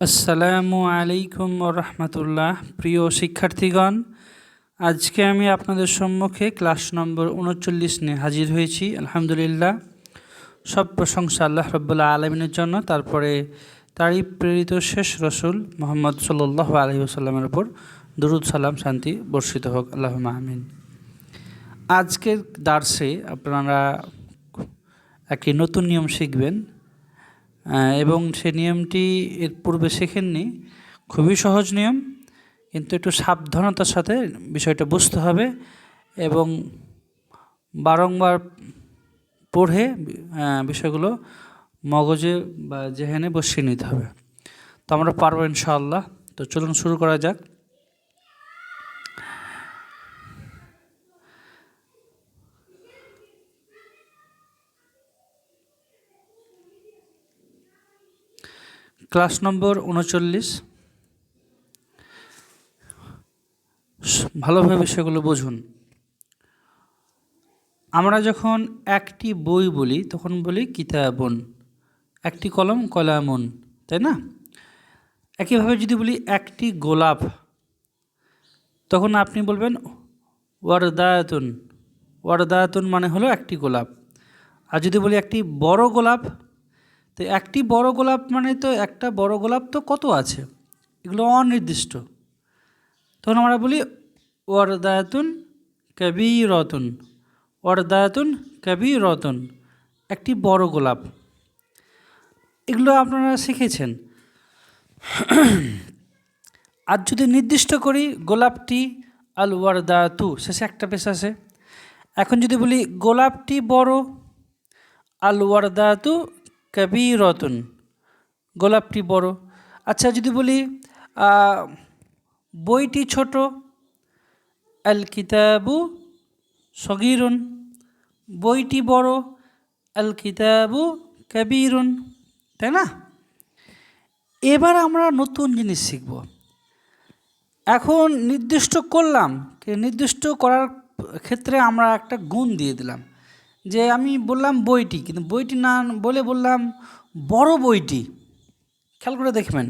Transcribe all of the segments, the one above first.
আসসালামু আলাইকুম রহমতুল্লাহ। প্রিয় শিক্ষার্থীগণ, আজকে আমি আপনাদের সম্মুখে ক্লাস নম্বর 39 নিয়ে হাজির হয়েছি। আলহামদুলিল্লাহ, সব প্রশংসা আল্লাহ রাব্বুল আলামিনের জন্য। তারপরে তারই প্রেরিত শেষ রসুল মুহাম্মদ সাল্লাল্লাহু আলাইহি ওয়াসাল্লামের উপর দরুদ সালাম শান্তি বর্ষিত হোক, আল্লাহুম্মা আমিন। আজকের দার্সে আপনারা একটি নতুন নিয়ম শিখবেন এবং সে নিয়মটি এর পূর্বে শেখেননি। খুবই সহজ নিয়ম, কিন্তু একটু সাবধানতার সাথে বিষয়টা বুঝতে হবে এবং বারংবার পড়ে বিষয়গুলো মগজে বা জেহেনে বসিয়ে নিতে হবে। তো আমরা পারবো ইনশাআল্লাহ। তো চলুন শুরু করা যাক। ক্লাস নম্বর 39, ভালোভাবে বিষয়গুলো বুঝুন। আমরা যখন একটি বই বলি তখন বলি কিতাবুন, একটি কলম কলামুন, তাই না? একইভাবে যদি বলি একটি গোলাপ, তখন আপনি বলবেন ওয়ারদাতুন। ওয়ারদাতুন মানে হলো একটি গোলাপ। আর যদি বলি একটি বড় গোলাপ, তো একটি বড় গোলাপ মানে তো একটা বড় গোলাপ তো কত আছে, এগুলো অনির্দিষ্ট। তখন আমরা বলি ওয়ারদাতুন কাবীরাতুন। ওয়ারদাতুন কাবীরাতুন, একটি বড় গোলাপ। এগুলো আপনারা শিখেছেন। আর যদি নির্দিষ্ট করি গোলাপটি আল ওয়ারদাতু, শেষে একটা পেশ আছে। এখন যদি বলি গোলাপটি বড়, আল ওয়ারদাতু কাবীরাতুন, গোলাপটি বড়। আচ্ছা, যদি বলি বইটি ছোট, আল কিতাবু সগীরুন, বইটি বড়, আল কিতাবু কাবীরুন, তাই না? এবার আমরা নতুন জিনিস শিখব। এখন নির্দিষ্ট করলাম, নির্দিষ্ট করার ক্ষেত্রে আমরা একটা গুণ দিয়ে দিলাম, যে আমি বললাম বইটি, কিন্তু বইটি না বলে বললাম বড় বইটি। খেয়াল করে দেখবেন,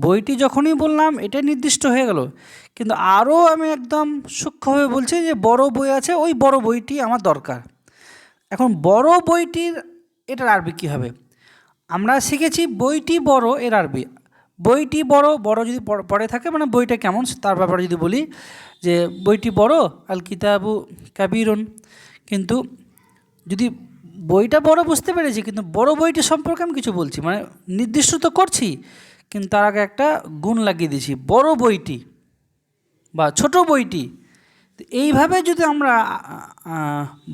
বইটি যখনই বললাম এটাই নির্দিষ্ট হয়ে গেল, কিন্তু আরও আমি একদম সূক্ষ্মভাবে বলছি যে বড় বই আছে, ওই বড় বইটি আমার দরকার। এখন বড় বইটির এটার আরবি কী হবে? আমরা শিখেছি বইটি বড়, এর আরবি বইটি বড়। বড় যদি পড়ে থাকে মানে বইটা কেমন তার ব্যাপারে যদি বলি যে বইটি বড় আল কিতাবু কাবীরুন, কিন্তু যদি বইটা বড় বুঝতে পেরেছি, কিন্তু বড় বইটি সম্পর্কে আমি কিছু বলছি, মানে নির্দিষ্ট তো করছি, কিন্তু তার আগে একটা গুণ লাগিয়ে দিয়েছি, বড় বইটি বা ছোট বইটি। এইভাবে যদি আমরা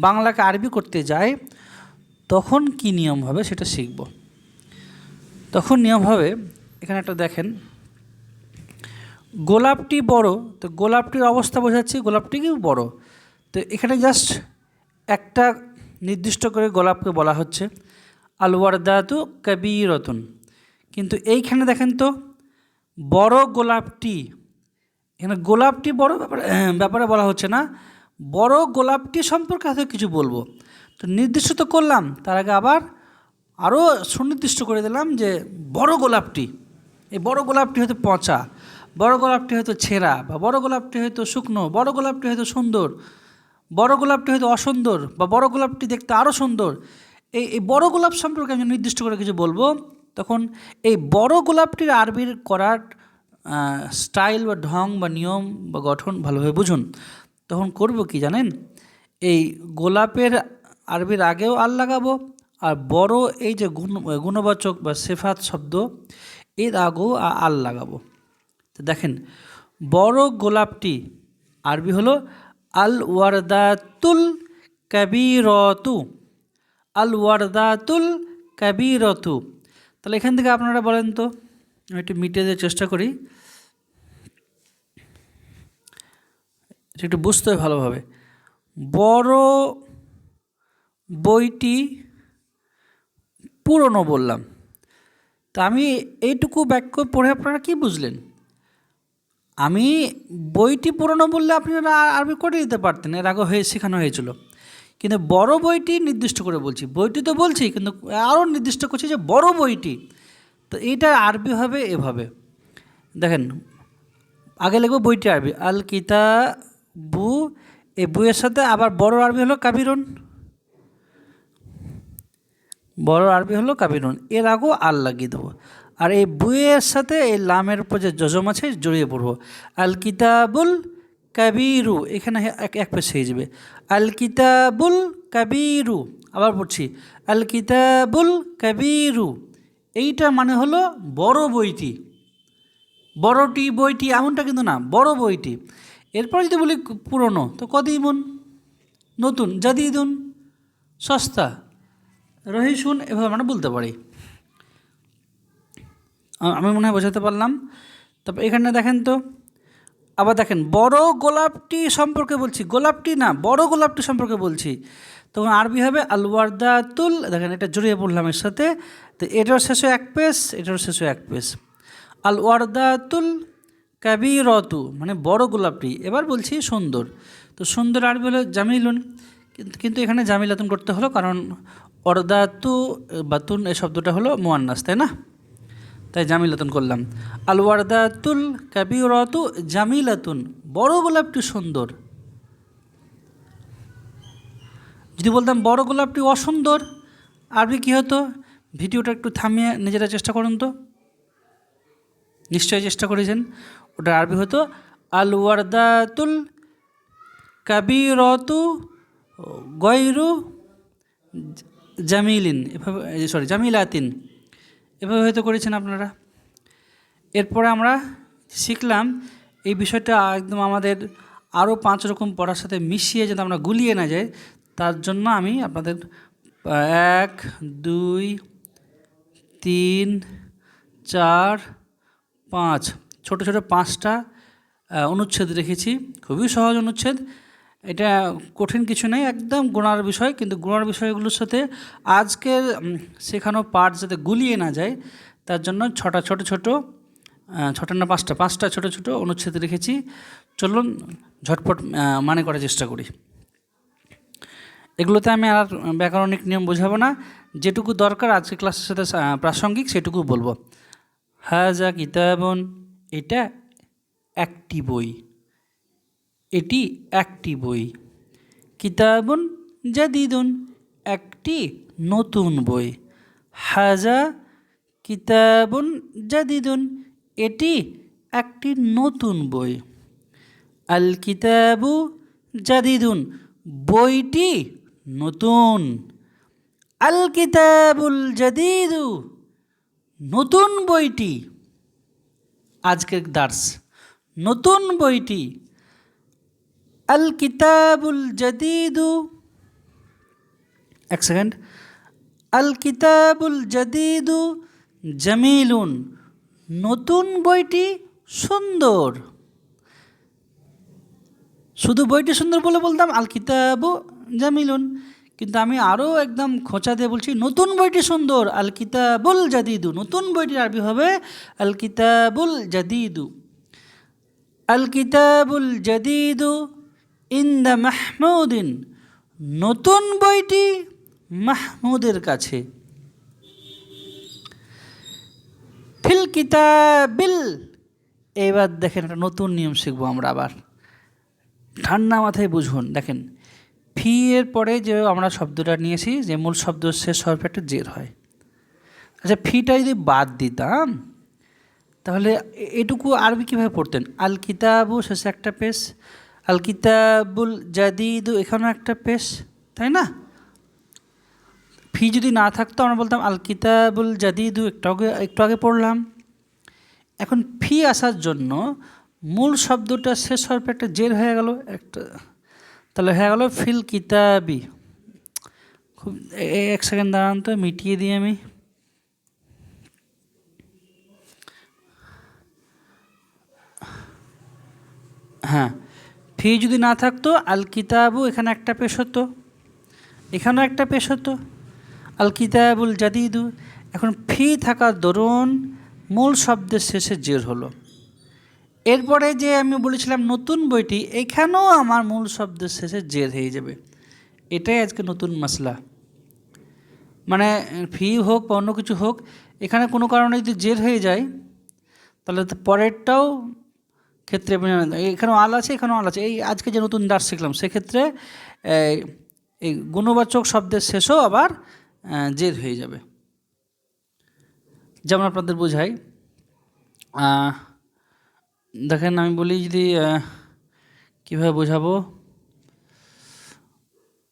বাংলাকে আরবি করতে যাই, তখন কি নিয়ম হবে সেটা শিখব। তখন নিয়ম হবে, এখানে একটা দেখেন, গোলাপটি বড়, তো গোলাপটির অবস্থা বোঝাচ্ছি, গোলাপটি কি বড়। তো এখানে জাস্ট একটা নির্দিষ্ট করে গোলাপকে বলা হচ্ছে আল ওয়ারদাতু কাবীরাতুন, কিন্তু এইখানে দেখেন তো বড় গোলাপটি, এখানে গোলাপটি বড় ব্যাপারে বলা হচ্ছে না, বড় গোলাপটি সম্পর্কে হয়তো কিছু বলবো। তো নির্দিষ্ট তো করলাম, তার আগে আবার আরও সুনির্দিষ্ট করে দিলাম যে বড় গোলাপটি, এই বড় গোলাপটি হয়তো পচা, বড় গোলাপটি হয়তো ছেঁড়া, বা বড় গোলাপটি হয়তো শুকনো, বড় গোলাপটি হয়তো সুন্দর, বড় গোলাপটি হয়তো অসুন্দর, বা বড় গোলাপটি দেখতে আরও সুন্দর। এই বড় গোলাপ সম্পর্কে আমি নির্দিষ্ট করে কিছু বলবো। তখন এই বড় গোলাপটির আরবির করার স্টাইল বা ঢং বা নিয়ম বা গঠন ভালোভাবে বুঝুন। তখন করব কি জানেন, এই গোলাপের আরবির আগেও আল লাগাবো, আর বড় এই যে গুণবাচক বা সিফাত শব্দ এর আগেও আল লাগাবো। তো দেখেন, বড় গোলাপটি আরবি হলো আল ওয়ারদাতুল কাবীরাতু। আল ওয়ারদাতুল কাবীরাতু। তাহলে এখান থেকে আপনারা বলেন তো, আমি একটু মিটে দেওয়ার চেষ্টা করি, একটু বুঝতে হবে ভালোভাবে। বড় বইটি পুরনো বললাম, তা আমি এইটুকু বাক্য পড়ে আপনারা কি বুঝলেন? আমি বইটি পুরনো বললে আপনারা আরবি করে দিতে পারতেন, এর আগে শেখানো হয়েছিল। কিন্তু বড় বইটি নির্দিষ্ট করে বলছি, বইটি তো বলছি কিন্তু আরও নির্দিষ্ট করছি যে বড় বইটি। তো এইটা আরবি হবে এভাবে, দেখেন আগে লিখবো বইটি আরবি আল কিতাবু, এই বইয়ের সাথে আবার বড় আরবি হলো কাবিরুন, বড় আরবি হলো কাবিরুন, এর আগেও আল লাগিয়ে দেবো। আর এই বইয়ের সাথে এই লামের উপর যে যজম আছে জড়িয়ে পড়বো, আল কিতাবুল কাবিরু, এখানে এক পেশ হয়ে যাবে, আল কিতাবুল কাবিরু। আবার পড়ছি, আল কিতাবুল কাবিরু, এইটা মানে হলো বড় বইটি, বড়টি বইটি এমনটা কিন্তু না, বড় বইটি। এরপর যদি বলি পুরনো, তো কদিমুন নতুন, জাদিদুন সস্তা, রহিসুন, এভাবে আমরা বলতে পারি। আমি মনে হয় বোঝাতে পারলাম। তারপর এখানে দেখেন তো, আবার দেখেন বড় গোলাপটি সম্পর্কে বলছি, গোলাপটি না বড় গোলাপটি সম্পর্কে বলছি, তখন আরবি হবে আল ওয়ারদাতুল, দেখেন এটা জড়িয়ে পড়লাম এর সাথে, তো এটার শেষে এক পেশ, এটার শেষে এক পেশ, আল ওয়ারদাতুল কাবিরতু মানে বড় গোলাপটি। এবার বলছি সুন্দর, তো সুন্দর আরবি হলো জামিলুন, কিন্তু এখানে জামিলাতুন করতে হলো, কারণ অর্দাতু বাতুন এই শব্দটা হলো মুয়ান্নাস, তাই না, তাই জামিলাতুন করলাম। আল ওয়ারদাতুল কাবিরতু জামিলাতুন, বড় গোলাপটি সুন্দর। যদি বলতাম বড় গোলাপটি অসুন্দর, আরবি কী হতো? ভিডিওটা একটু থামিয়ে নিজেরা চেষ্টা করুন তো, নিশ্চয়ই চেষ্টা করেছেন। ওটা আরবি হতো আল ওয়ারদাতুল কাবিরতু গয়রু জামিলিন, এভাবে জামিলাতিন, এভাবে হয়তো করেছেন আপনারা। এরপরে আমরা শিখলাম এই বিষয়টা একদম আমাদের আরও 5 রকম পড়ার সাথে মিশিয়ে যাতে আমরা গুলিয়ে না যাই, তার জন্য আমি আপনাদের 1 2 3 4 5 ছোট ছোট 5টা অনুচ্ছেদ রেখেছি, খুবই সহজ অনুচ্ছেদ, এটা কঠিন কিছু নেই, একদম গোনার বিষয়, কিন্তু গোনার বিষয়গুলোর সাথে আজকের শেখানো পাঠ যাতে গুলিয়ে না যায় তার জন্য 6টা ছোট ছোট, 6টা না 5টা ছোট ছোট অনুচ্ছেদ রেখেছি। চলুন ঝটপট মানে করার চেষ্টা করি। এগুলোতে আমি আর ব্যাকরণিক নিয়ম বোঝাবো না, যেটুকু দরকার আজকে ক্লাসের সাথে প্রাসঙ্গিক সেটুকু বলবো। হাজা কিতাবুন, এটা একটি বই, এটি একটি বই। কিতাবুন জাদিদুন, একটি নতুন বই। হাজা কিতাবুন জাদিদুন, এটি একটি নতুন বই। আল কিতাবু জাদিদুন, বইটি নতুন। আল কিতাবুল জাদিদু, নতুন বইটি। আজকের দার্স নতুন বইটি। আল কিতাবুল জাদিদু, এক সেকেন্ড, আল কিতাবুল জাদিদু জামিলুন, নতুন বইটি সুন্দর। শুধু বইটি সুন্দর বলে বলতাম আল কিতাবু জামিলুন, কিন্তু আমি আরও একদম খোঁচা দিয়ে বলছি নতুন বইটি সুন্দর। আল কিতাবুল জাদিদু, নতুন বইটির আরবি হবে আল কিতাবুল জাদিদু। আল কিতাবুল জাদিদু ইনদা মাহমুদিন, নতুন বইটি মাহমুদের কাছে। ফিল কিতাবিল, এবার দেখেন একটা নতুন নিয়ম শিখবো আমরা আবার, ঠান্ডা মাথায় বুঝুন। দেখেন ফি এর পরে যে আমরা শব্দটা নিয়েছি, যে মূল শব্দ শেষ হওয়ার একটা জের হয়। আচ্ছা ফিটা যদি বাদ দিতাম তাহলে এটুকু আরবি কীভাবে পড়তেন? আল কিতাবু শেষে একটা পেশ, আল কিতাবুল জাদিদু এখানেও একটা পেশ, তাই না? ফি যদি না থাকতো আমরা বলতাম আল কিতাবুল জাদিদু, একটু আগে পড়লাম। এখন ফি আসার জন্য মূল শব্দটা শেষ হওয়ার পর একটা জের হয়ে গেল একটা, তাহলে হয়ে গেল ফিল কিতাবি। খুব এক সেকেন্ড দাঁড়ান তো, মিটিয়ে দিই আমি। হ্যাঁ, ফি যদি না থাকতো আল কিতাবু এখানে একটা পেশ হতো, এখানেও একটা পেশ হতো, আল কিতাবুল জাদিদু। এখন ফি থাকার দরুন মূল শব্দের শেষে জের হলো। এরপরে যে আমি বলেছিলাম নতুন বইটি, এখানেও আমার মূল শব্দের শেষে জের হয়ে যাবে। এটাই আজকে নতুন মশলা, মানে ফি হোক বা অন্য কিছু হোক, এখানে কোনো কারণে যদি জের হয়ে যায় তাহলে তো পরেরটাও ক্ষেত্রে এখানেও আল আছে, এখানেও আল আছে। এই আজকে যে নতুন দার্স শিখলাম সেক্ষেত্রে এই গুণবাচক শব্দের শেষও আবার জের হয়ে যাবে। যেমন আপনাদের বোঝাই, দেখেন আমি বলি যদি কীভাবে বোঝাবো,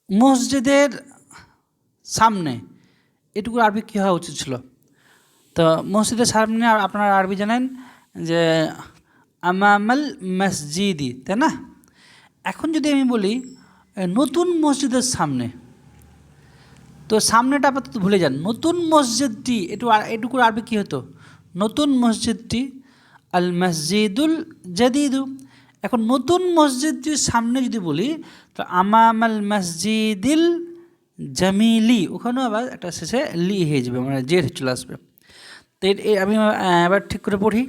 মসজিদের সামনে, এটুকু আরবি কী হওয়া উচিত ছিল? তো মসজিদের সামনে আপনারা আরবি জানেন যে আমামাল মসজিদি, তাই না? এখন যদি আমি বলি নতুন মসজিদের সামনে, তো সামনেটা আপাতত ভুলে যান, নতুন মসজিদটি, এটুকুর আরবি কী হতো? নতুন মসজিদটি, আল মসজিদুল জাদিদু। এখন নতুন মসজিদটির সামনে যদি বলি তো আমামাল মসজিদিল জামিলি, ওখানেও আবার একটা শেষে লি হয়ে যাবে, মানে জের চলে আসবে। তো আমি এবার ঠিক করে পড়ি।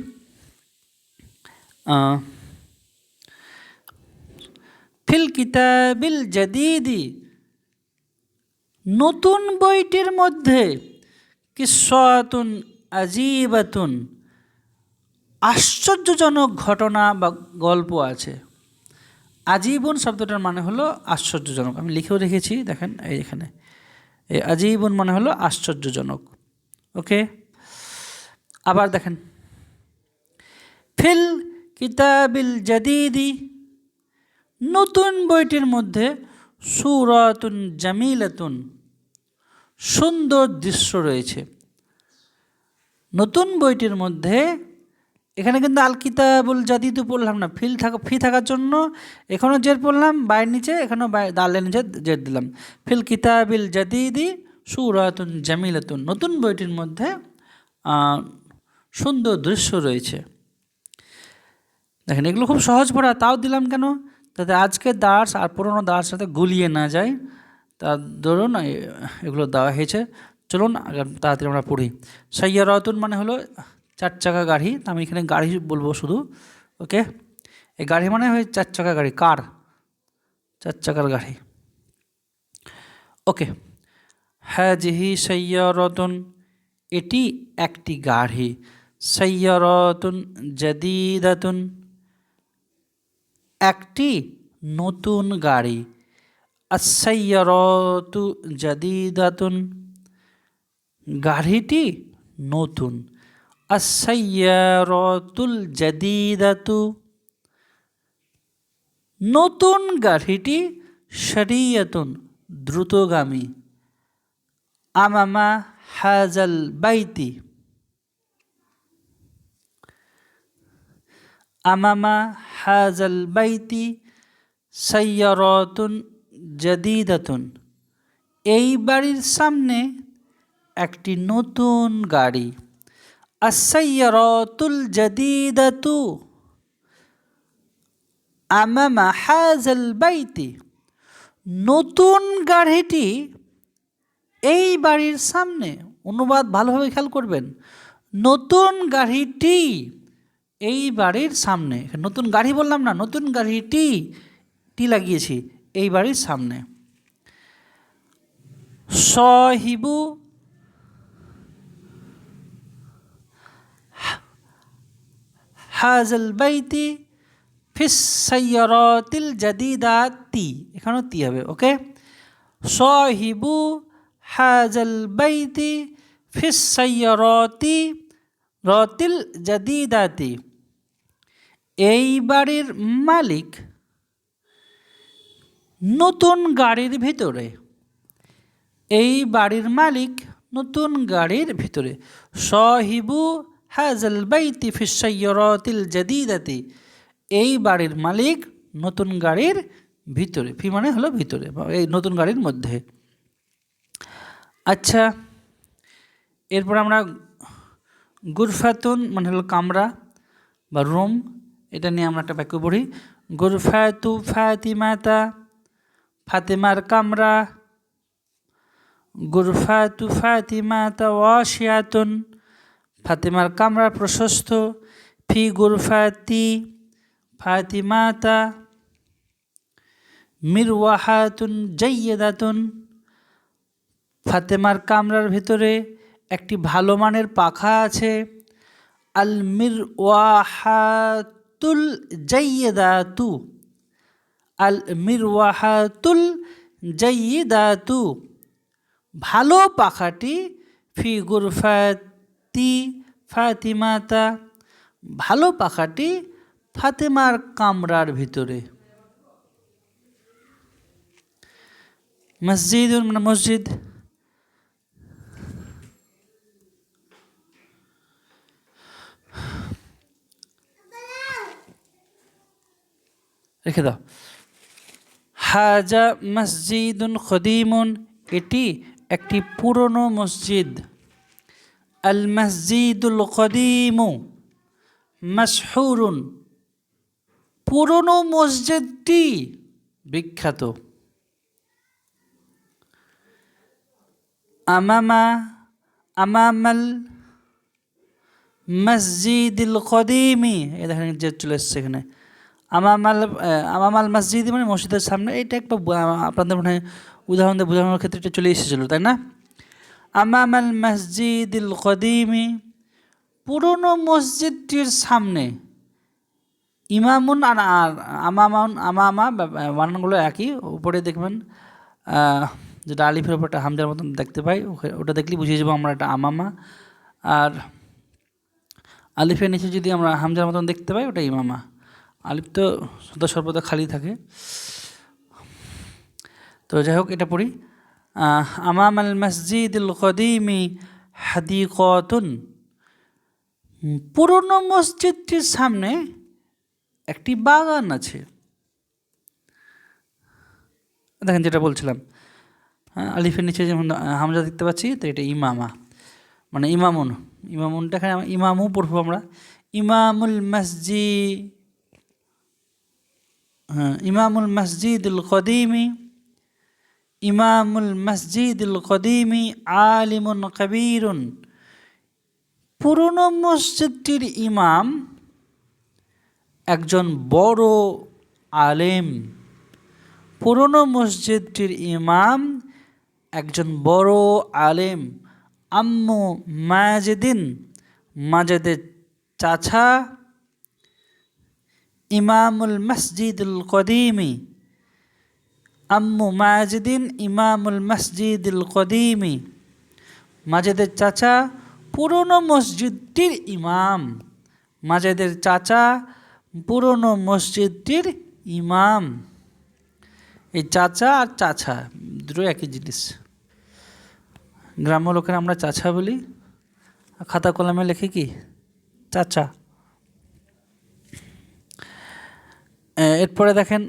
ফিল কিতাবিল জাদিদি, নতুন বইটির মধ্যে, কিসসাতুন আজীবাতুন, আশ্চর্যজনক ঘটনা বা গল্প আছে। আজীবন শব্দটার মানে হলো আশ্চর্যজনক, আমি লিখেও রেখেছি, দেখেন এই এখানে, এই আজীবন মানে হলো আশ্চর্যজনক। ওকে, আবার দেখেন, ফিল কিতাবিল জাদিদি, নতুন বইটির মধ্যে, সূরাতুন জামিলাতুন, সুন্দর দৃশ্য রয়েছে। নতুন বইটির মধ্যে, এখানে কিন্তু আল কিতাবুল জাদিদু পড়লাম না, ফি থাকার জন্য এখানেও জের পড়লাম বাইয়ের নিচে, এখানেও দালের নিচে জের দিলাম। ফিল কিতাবিল জাদিদি সূরাতুন জামিলাতুন, নতুন বইটির মধ্যে সুন্দর দৃশ্য রয়েছে। দেখেন এগুলো খুব সহজ পড়া, তাও দিলাম কেন? যাতে আজকের দার্স আর পুরোনো দার্স সাথে গুলিয়ে না যায়, তার ধরুন এগুলো দেওয়া হয়েছে। চলুন তাড়াতাড়ি আমরা পড়ি। সাইয়ারাতুন মানে হলো 4 চাকা গাড়ি, আমি এখানে গাড়ি বলবো শুধু। ওকে, এই গাড়ি মানে হয় 4 চাকা গাড়ি, কার, 4 চাকার গাড়ি। ওকে, হাজিহি সাইয়ারাতুন, এটি একটি গাড়ি। সাইয়ারাতুন জাদিদাতুন, একটি নতুন গাড়ি। আস-সাইয়ারাতু জাদিদাতুন, গাড়িটি নতুন। আস-সাইয়ারাতুল জাদিদাতু, নতুন গাড়িটি সারিয়াতুন, দ্রুতগামী। আমামা হাজাল বাইতি, আমামা হাজাল বাইতি সাইয়ারাতুন জাদিদাতুন, এই বাড়ির সামনে একটি নতুন গাড়ি। আস-সাইয়ারাতুল জাদিদাতু আমামা হাজাল বাইতি, নতুন গাড়িটি এই বাড়ির সামনে। অনুবাদ ভালোভাবে খেয়াল করবেন, নতুন গাড়িটি এই বাড়ির সামনে। নতুন গাড়ি বললাম না, নতুন গাড়িটি, টি লাগিয়েছি, এই বাড়ির সামনে। সাহিবু হাজাল বাইতি ফিস সাইয়ারাতিল জাদিদাতি, এখানেও তি হবে। ওকে, সাহিবু হাজাল বাইতি ফিস সাইয়ারাতি রাতিল জাদিদাতি, এই বাড়ির মালিক নতুন গাড়ির ভিতরে। এই বাড়ির মালিক নতুন গাড়ির ভিতরে। সাহিবু হাজাল বাইতি ফিস সাইয়ারাতিল জাদিদাতি, এই বাড়ির মালিক নতুন গাড়ির ভিতরে। ফি মানে হলো ভিতরে, এই নতুন গাড়ির মধ্যে। আচ্ছা, এরপর আমরা গুরফাতুন মানে হলো কামরা বা রুম, এটা নিয়ে আমরা একটা বাক্য পড়ি। গুরফাতু ফাতিমাতা, ফাতিমার কামরা। গুরফাতু ফাতিমাতা ওয়াসিয়াতুন, ফাতিমার কামরা প্রশস্ত। ফি গুরফাতি ফাতিমাতা মিরওয়াহাতুন জাইয়্যিদাতুন, ফাতেমার কামরার ভিতরে একটি ভালো মানের পাখা আছে। আল মিরওয়াহাতুল জাইয়িদাতু, আল মিরওয়াহাতুল জাইয়িদাতু, ভালো পাখাটি। ফি গুরফাতি ফাতিমাতা, ভালো পাখাটি ফাতেমার কামরার ভিতরে। মসজিদুন মানে মসজিদ। রেখে দাও। হাজা মসজিদুন কদিমুন, এটি একটি পুরনো মসজিদ। আল মসজিদুল কদিমু মাশহুরুন, পুরনো মসজিদটি বিখ্যাত। আমামাল মসজিদুল কদিমি, এই দেখেন যে চলে এসছে এখানে। আমামাল মসজিদ মানে মসজিদের সামনে। এটা একটা আপনাদের মনে হয় উদাহরণ দিয়ে বোঝানোর ক্ষেত্রে এটা চলে এসেছিলো, তাই না? আমামাল মসজিদুল কদিমি, পুরনো মসজিদটির সামনে। ইমামুন আর আমামা বানানগুলো একই। উপরে দেখবেন যেটা আলিফের উপর একটা হামজার মতন দেখতে পাই, ওটা দেখলেই বুঝিয়ে যাবো আমরা এটা আমামা। আর আলিফের নিচে যদি আমরা হামজার মতন দেখতে পাই, ওটা ইমামা। আলিফ তো সদা সর্বদা খালি থাকে। তো যাই হোক, এটা পড়ি। আমামাল মসজিদুল কদিমি হাদিকাতুন, পুরনো মসজিদটির সামনে একটি বাগান আছে। দেখেন যেটা বলছিলাম, আলিফের নিচে যেমন হামজা দেখতে পাচ্ছি, তো এটা ইমামা মানে ইমামুন। ইমামুনটা এখানে ইমামু পড়বো আমরা। ইমামুল মসজিদ, ইমামুল মসজিদুল কদিমি, ইমামুল মসজিদুল কদিমি আলিমুন কবীরুন, পুরনো মসজিদটির ইমাম একজন বড় আলেম। পুরনো মসজিদটির ইমাম একজন বড় আলেম। আম্মু মাজিদিন, মাজেদের চাচা। ইমামুল মসজিদুল কদিমি, আম্মু মাজিদিন ইমামুল মসজিদুল কদিমি, মাজেদের চাচা পুরনো মসজিদটির ইমাম। মাজেদের চাচা পুরনো মসজিদটির ইমাম। এই চাচা আর চাচা দুটো একই জিনিস। গ্রাম্য লোকেরা আমরা চাচা বলি, খাতা কলমে লেখে কি চাচা। এরপরে দেখেন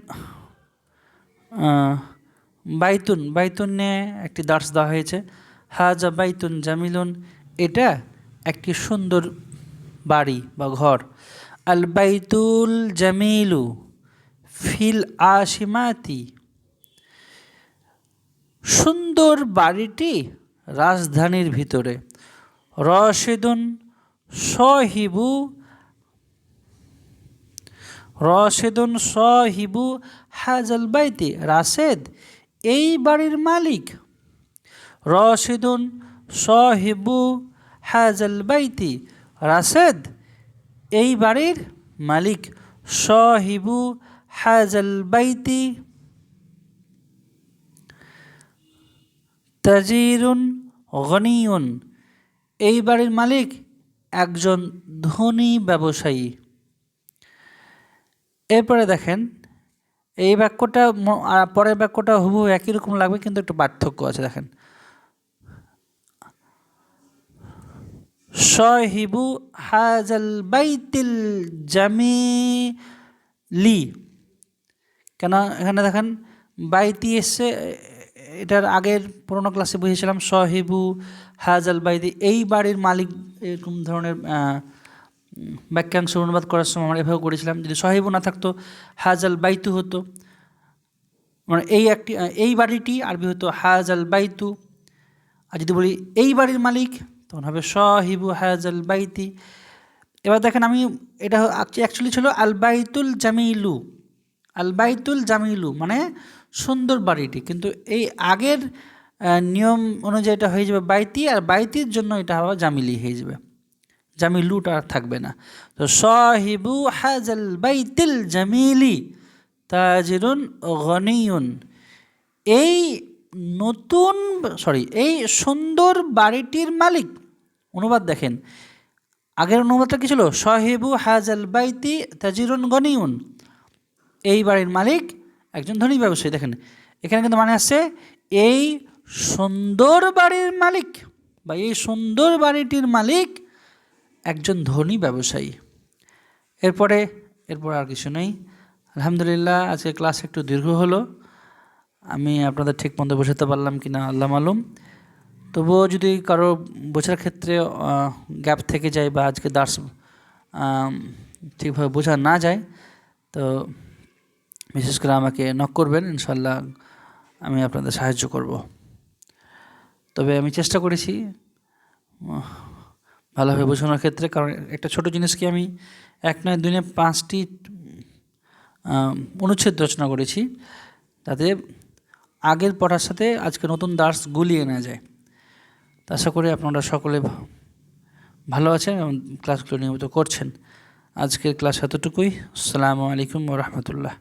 বাইতুন, বাইতুন নিয়ে একটি দার্স দেওয়া হয়েছে। হাজা বাইতুন জামিলুন, এটা একটি সুন্দর বাড়ি বা ঘর। আল বাইতুল জামিলু ফিল আশিমাতি, সুন্দর বাড়িটি রাজধানীর ভিতরে। রশেদুন সহিবু, রশেদুন সহিবু হাজাল বাইতি, রাশেদ এই বাড়ির মালিক। রশেদুন সহিবু হাজাল বাইতি, রাশেদ এই বাড়ির মালিক। সহিবু হাজাল বাইতি তাজিরুন গনিউন, এই বাড়ির মালিক একজন ধনী ব্যবসায়ী। এরপরে দেখেন এই বাক্যটা আর পরের বাক্যটা হুবহু একই রকম লাগবে, কিন্তু একটু পার্থক্য আছে। দেখেন সাহিবু হাজাল বাইতিল জামিলি, কেন এখানে দেখেন বাইতি এসছে, এটার আগের পুরোনো ক্লাসে বুঝেছিলাম সাহিবু হাজাল বাইতি এই বাড়ির মালিক, এরকম ধরনের বাক্যাংশ অনুবাদ করার সময় আমরা এভাবে করেছিলাম। যদি সাহিবু না থাকতো হাজাল বাইতু হতো, মানে এই বাড়িটি আরবি হতো হাজাল বাইতু। আর যদি বলি এই বাড়ির মালিক, তখন হবে সাহিবু হাজাল বাইতি। এবার দেখেন আমি এটা অ্যাকচুয়ালি ছিল আল বাইতুল জামিলু, আল বাইতুল জামিলু মানে সুন্দর বাড়িটি, কিন্তু এই আগের নিয়ম অনুযায়ী এটা হয়ে যাবে বাইতি, আর বাইতির জন্য এটা আবার জামিলি হয়ে যাবে, জামিলুটা আর থাকবে না। তো সাহিবু হাজাল বাইতিল জামিলি তাজিরুন গনিয়ুন, এই এই সুন্দর বাড়িটির মালিক। অনুবাদ দেখেন, আগের অনুবাদটা কি ছিল? সাহিবু হাজাল বাইতি তাজিরুন গনিয়ুন, এই বাড়ির মালিক একজন ধনী ব্যবসায়ী। দেখেন এখানে কিন্তু মানে আসছে এই সুন্দর বাড়ির মালিক বা এই সুন্দর বাড়িটির মালিক একজন ধনী ব্যবসায়ী। এরপর আর কিছু নেই। আলহামদুলিল্লাহ, আজকে ক্লাস একটু দীর্ঘ হলো, আমি আপনাদের ঠিক মতো বোঝাতে পারলাম কি না আল্লাহ মালুম। তবুও যদি কারো বোঝার ক্ষেত্রে গ্যাপ থেকে যায় বা আজকে দার্স ঠিকভাবে বোঝা না যায়, তো বিশেষ করে আমাকে নক করবেন, ইনশাল্লাহ আমি আপনাদের সাহায্য করব। তবে আমি চেষ্টা করেছি ভালোভাবে বোঝানোর ক্ষেত্রে, কারণ একটা ছোট জিনিসকে আমি 1 নয় 2 নয় 5টি অনুচ্ছেদ রচনা করেছি, তাতে আগের পড়ার সাথে আজকে নতুন দার্স গুলিয়ে না যায়। তা আশা করি আপনারা সকলে ভালো আছেন এবং ক্লাসগুলো নিয়মিত করছেন। আজকের ক্লাস এতটুকুই। আসসালামু আলাইকুম ওয়া রাহমাতুল্লাহ।